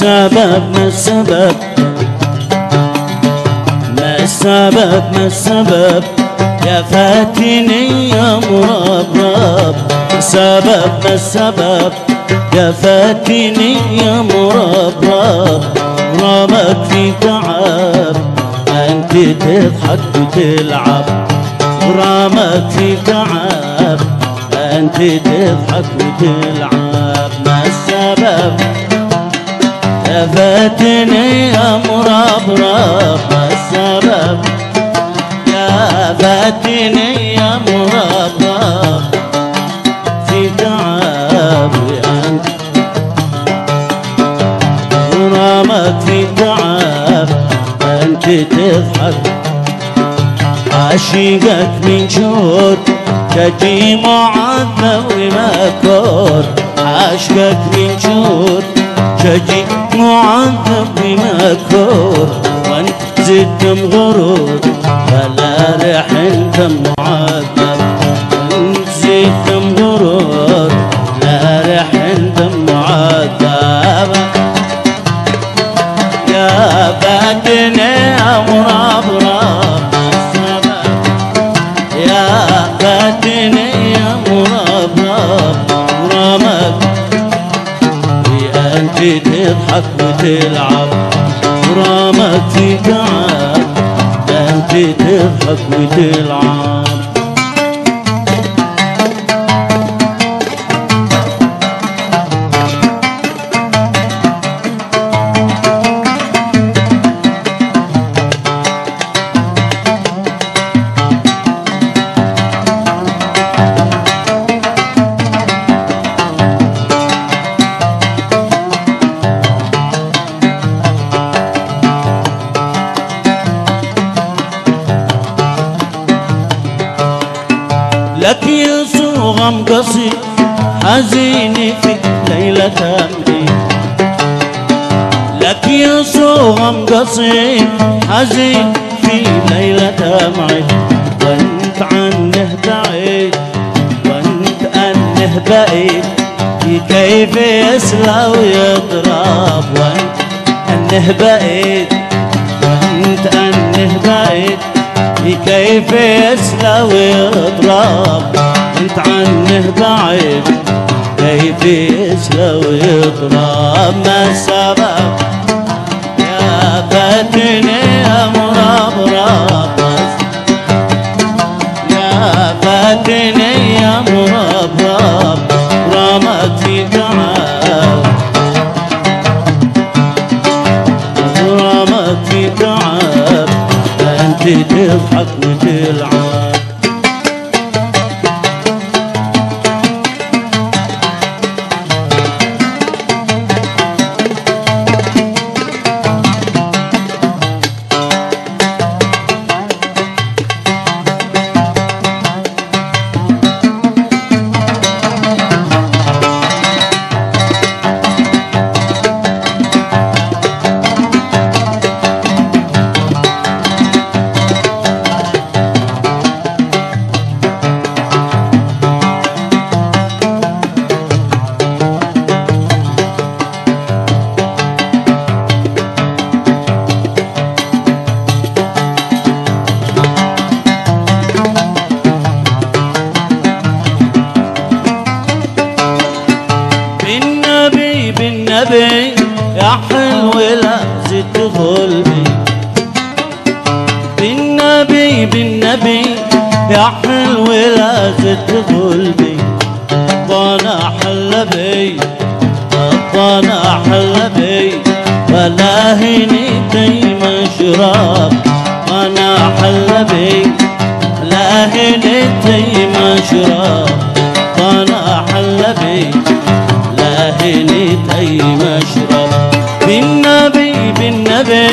السبب ما السبب ما السبب ما السبب يا فاتني يا مربرب السبب ما السبب يا فاتني يا مربرب غرامك في تعب أنت تضحك وتلعب غرامك في تعب أنت تضحك وتلعب ما السبب يا فاتني يا مربرب ما السبب يا فاتني يا مربرب في تعب أنت غرامك في تعب أنت تضحك عاشقك من شهور تجي معذب ومكور عاشقك من شهور تجي معذب ومكور وانت زدت مغرور فلا رح انت معذب وانت زدت مغرور لا رح انت معذب يا فاتني يا مربرب يا فاتني يا مربرب غرامك أنت تضحك وتلعب غرامك في تعب أنت تضحك وتلعب لك يسوع غم قصير حزيني في ليلة أمري لك يسوع غم قصير حزين في ليلة أمري وانت عنه بعيد وانت عنه بعيد كيف يسلى ويضرب وانت عنه بعيد وانت عنه بعيد كيف يسلى ويضرب انت عنه بعيد كيف يسلى ويضرب ما السبب يا فاتني يا مربرب يا فاتني يا مربرب غرامك في تعب غرامك في تعب أنت تضحك وتلعب بالنبي يا حلو لا زدت قلبي بالنبي يا حلو لا زدت قلبي طانا حلبي طانا حلبي ولا هنيتي مشرب طانا حلبي لا هنيتي مشرب طانا حلبي لا هنيتي مشرب بالنبي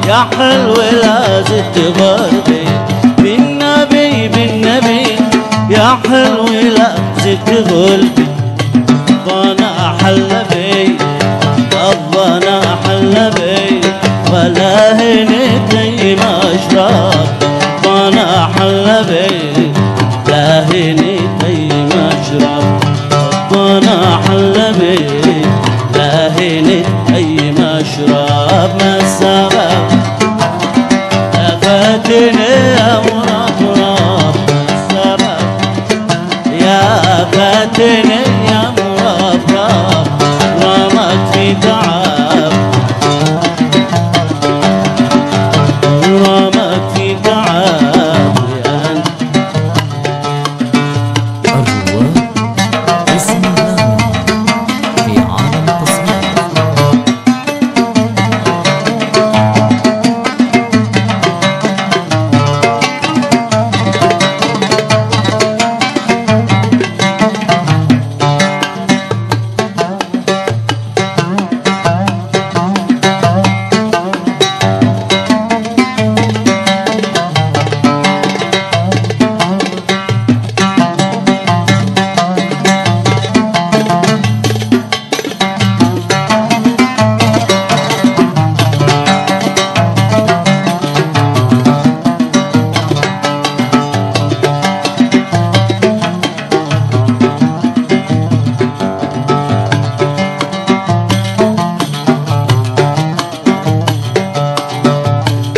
يا حلو لا زدت قلبي بالنبي يا حلو لا زدت قلبي طانا حلبي طانا حلبي ولا هنيتي مشرب طانا حلبي لا هنيتي مشرب طانا حلبي لا هنيتي مشرب ما السبب فاتني يا مربرب ما السبب يا فاتني يا مربرب رمت في تعب رمت في تعب يا أنت الرواد اسم الله في عالم التصوير.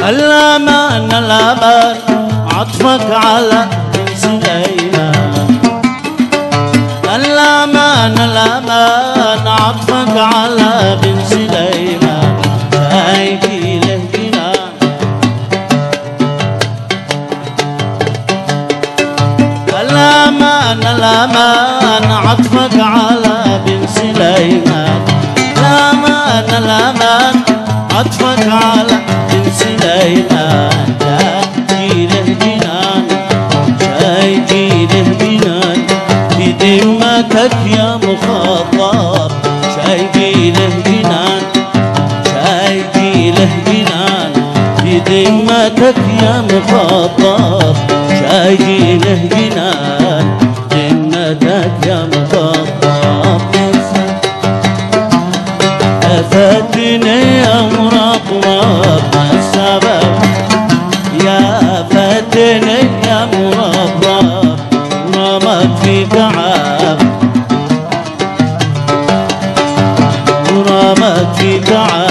الأمان الأمان عطفك على بن سليمان الأمان الأمان عطفك على بن سليمان شايفي له جنان الأمان الأمان عطفك على بن سليمان الأمان الأمان عطفك على بن سليمان شايفي له جنان شايفي له جنان في ذمتك يا مخاطب شايفي له جنان شايفي له جنان في ذمتك يا مخاطب شايفي له جنان ذمتك يا مخاطب فاتني يا مربرب ما السبب يا فاتني يا مربرب رمت في تعب رمت في تعب